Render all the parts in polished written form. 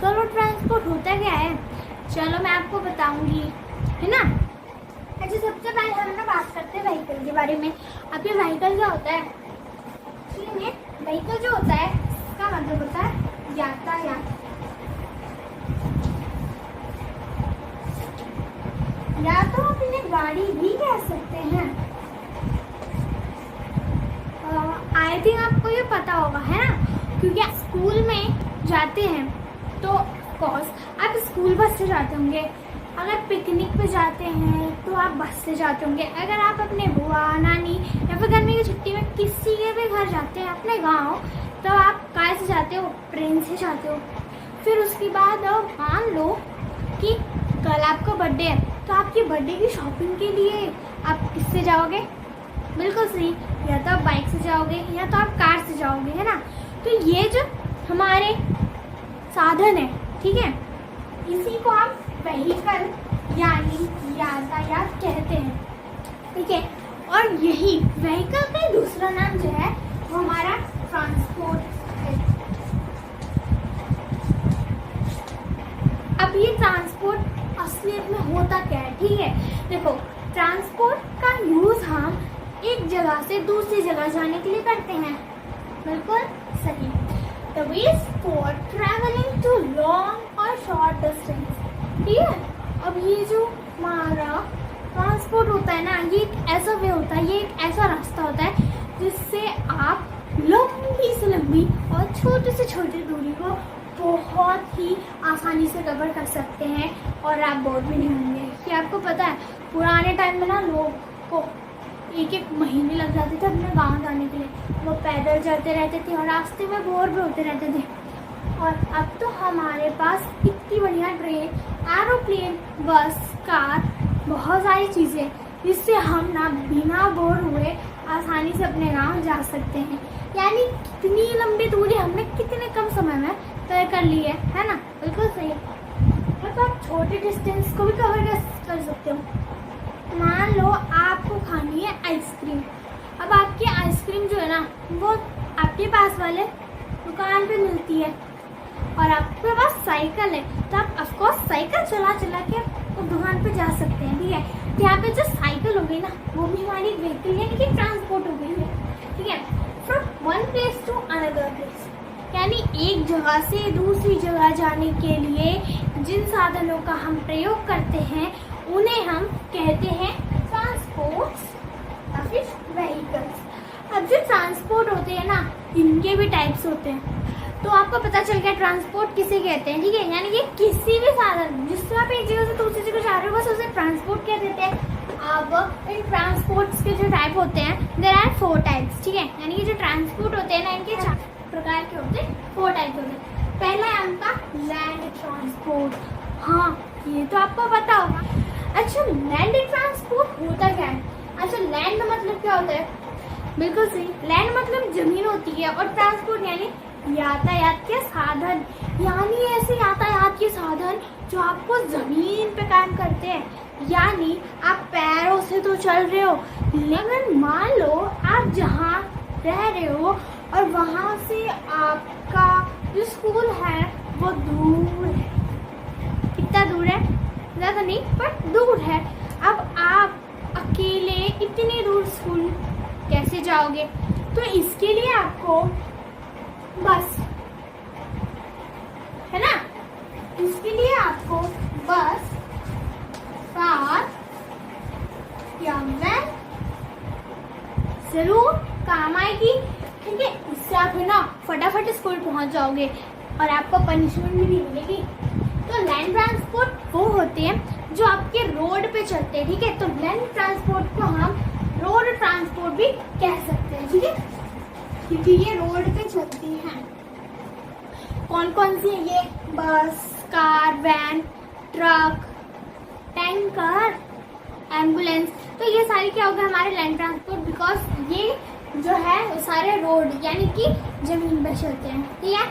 Vehicle और transport होता क्या है, चलो मैं आपको बताऊंगी, है ना। अच्छा, सबसे पहले हम ना बात करते हैं व्हीकल के बारे में। अब ये व्हीकल क्या होता है, व्हीकल जो होता है इसका मतलब होता है यातायात, या तो आप इन्हें गाड़ी भी कह सकते हैं। आई थिंक आपको ये पता होगा, है ना, क्योंकि आप स्कूल में जाते हैं तो ऑफकोर्स आप स्कूल बस से जाते होंगे। अगर पिकनिक पे जाते हैं तो आप बस से जाते होंगे। अगर आप अपने बुआ नानी या फिर गर्मी की छुट्टी में किसी के भी घर जाते हैं अपने गांव, तो आप कार से जाते हो, ट्रेन से जाते हो। फिर उसके बाद मान लो कि कल आपका बर्थडे है, तो आपकी बर्थडे की शॉपिंग के लिए आप किससे जाओगे? बिल्कुल सही, या तो आप बाइक से जाओगे या तो आप कार से जाओगे, है ना। तो ये जो हमारे साधन है, ठीक है, इसी को हम व्हीकल यानी यातायात कहते हैं, ठीक है। और यही व्हीकल का दूसरा नाम जो है वो हमारा ट्रांसपोर्ट है। अब ये ट्रांसपोर्ट असलियत में होता क्या है, ठीक है। देखो, ट्रांसपोर्ट का यूज हम एक जगह से दूसरी जगह जाने के लिए करते हैं, बिल्कुल सही। The ways for traveling to long or short distance, ठीक है। अब ये जो हमारा ट्रांसपोर्ट होता है ना, ये एक ऐसा वे होता है, ये एक ऐसा रास्ता होता है जिससे आप लंबी से लंबी और छोटी से छोटी दूरी को बहुत ही आसानी से कवर कर सकते हैं और आप बोर भी नहीं होंगे। कि आपको पता है पुराने टाइम में ना लोग को एक एक महीने लग जाते थे अपने गांव जाने के लिए, वो पैदल चलते रहते थे और रास्ते में बोर भी होते रहते थे। और अब तो हमारे पास इतनी बढ़िया ट्रेन, एरोप्लेन, बस, कार, बहुत सारी चीज़ें जिससे हम ना बिना बोर हुए आसानी से अपने गांव जा सकते हैं। यानी कितनी लंबी दूरी हमने कितने कम समय में तय कर ली है ना। बिल्कुल सही। तो आप छोटे डिस्टेंस को भी कवर कर सकते हो। मान लो आपको खानी है आइसक्रीम। अब आपकी आइसक्रीम जो है ना वो आपके पास वाले दुकान पे मिलती है और आपके पास साइकिल है, तो आप ऑफकोर्स साइकिल चला चला के उस दुकान पे जा सकते हैं, ठीक है। तो यहाँ पे जो साइकिल हो गई ना वो भी हमारी व्हीकल यानी कि ट्रांसपोर्ट हो गई है, ठीक है। From one place to another place, यानी एक जगह से दूसरी जगह जाने के लिए जिन साधनों का हम प्रयोग करते हैं उन्हें हम कहते हैं ट्रांसपोर्ट्स या फिर व्हीकल्स। अब जो ट्रांसपोर्ट होते हैं ना इनके भी टाइप्स होते हैं, तो आपको पता चल गया ट्रांसपोर्ट किसे कहते हैं, ठीक है। यानी कि किसी भी साधन जिससे आप एक जगह से दूसरी जगह जा रहे हो बस उसे ट्रांसपोर्ट कह देते हैं। अब इन ट्रांसपोर्ट्स के जो टाइप होते हैं देयर आर 4 टाइप्स, ठीक है। यानी कि जो ट्रांसपोर्ट होते हैं ना इनके 4 प्रकार के होते हैं, 4 टाइप होते हैं। पहला है उनका लैंड ट्रांसपोर्ट। हाँ, ये तो आपको पता होगा। अच्छा, लैंड ट्रांसपोर्ट होता क्या है? अच्छा, लैंड मतलब क्या होता है? बिल्कुल सही, लैंड मतलब जमीन होती है और ट्रांसपोर्ट यानी यातायात के साधन, यानी ऐसे यातायात के साधन जो आपको जमीन पे काम करते हैं। यानी आप पैरों से तो चल रहे हो, लेकिन मान लो आप जहाँ रह रहे हो और वहाँ से आपका जो स्कूल है वो दूर है। कितना दूर है? ज़्यादा नहीं पर दूर है। अब आप अकेले इतनी दूर स्कूल कैसे जाओगे? तो इसके लिए आपको बस, है ना, इसके लिए आपको बस, कार या वैन जरूर काम आएगी, ठीक है। इससे आप है ना फटाफट स्कूल पहुंच जाओगे और आपको पनिशमेंट भी नहीं मिलेगी। तो लैंड ट्रांसपोर्ट वो होते हैं जो आपके रोड पे चलते हैं, ठीक है। तो लैंड ट्रांसपोर्ट को हम रोड ट्रांसपोर्ट भी कह सकते हैं, ठीक है, क्योंकि ये रोड पे चलती हैं। कौन कौन सी है ये? Bus, car, van, truck, tanker, ambulance. तो ये सारी क्या होगा हमारे लैंड ट्रांसपोर्ट, बिकॉज ये जो है वो सारे रोड यानी कि जमीन पे चलते हैं, ठीक है।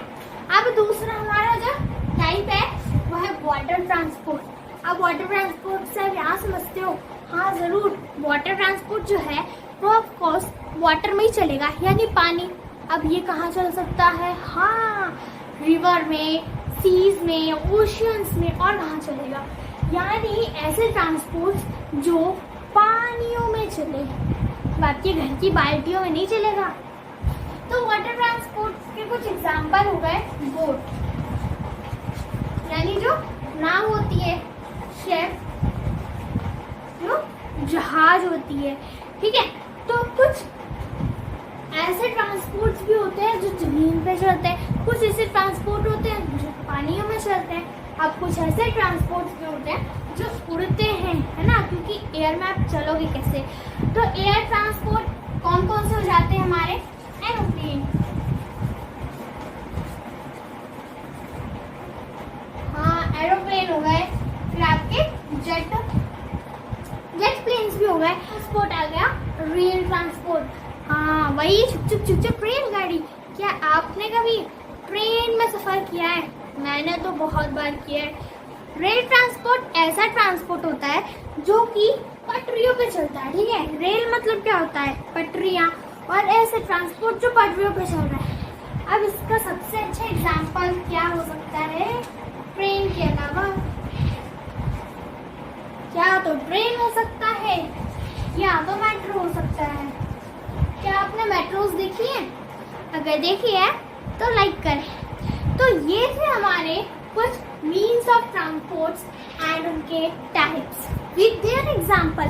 अब दूसरा हमारा जो टाइप है वो है वाटर ट्रांसपोर्ट। अब वाटर ट्रांसपोर्ट से आप यहाँ समझते हो? हाँ जरूर, वाटर ट्रांसपोर्ट जो है वो ऑफकोर्स वाटर में ही चलेगा, यानी पानी। अब ये कहाँ चल सकता है? हाँ, रिवर में, सीज में, ओशियंस में और कहाँ चलेगा। यानी ऐसे ट्रांसपोर्ट जो पानियों में चले, बाकी घर की बाल्टियों में नहीं चलेगा। तो वाटर ट्रांसपोर्ट के कुछ एग्जाम्पल हो गए बोट, यानी जो नाव होती है, शिप जो जहाज होती है, ठीक है। तो कुछ ऐसे ट्रांसपोर्ट्स भी होते हैं जो जमीन पे चलते हैं, कुछ ऐसे ट्रांसपोर्ट होते हैं जो पानियों में चलते हैं, अब कुछ ऐसे ट्रांसपोर्ट्स भी होते हैं जो उड़ते हैं, है ना, क्योंकि एयर में आप चलोगे कैसे। तो एयर ट्रांसपोर्ट कौन कौन से हो जाते हैं हमारे, एरोप्लेन, हाँ एरोप्लेन हो गए, फिर आपके जेट प्लेन्स भी हो गए। ट्रांसपोर्ट आ गया रेल ट्रांसपोर्ट, हाँ वही चुप चुप चुप रेलगाड़ी। क्या आपने कभी ट्रेन में सफर किया है? मैंने तो बहुत बार किया है। रेल ट्रांसपोर्ट ऐसा ट्रांसपोर्ट होता है जो कि पटरियों पे चलता है, ठीक है। रेल मतलब क्या होता है, पटरियाँ, और ऐसे ट्रांसपोर्ट जो पटरियों पे चल रहा है। अब इसका सबसे अच्छा एग्जाम्पल क्या हो सकता है ट्रेन के अलावा? क्या तो ट्रेन हो सकता है या तो मेट्रो हो सकता है। क्या आपने मेट्रोज देखी है? अगर देखी है तो लाइक करें। तो ये थे हमारे कुछ मीन्स ऑफ ट्रांसपोर्ट्स एंड उनके टाइप्स विद देयर एग्जांपल।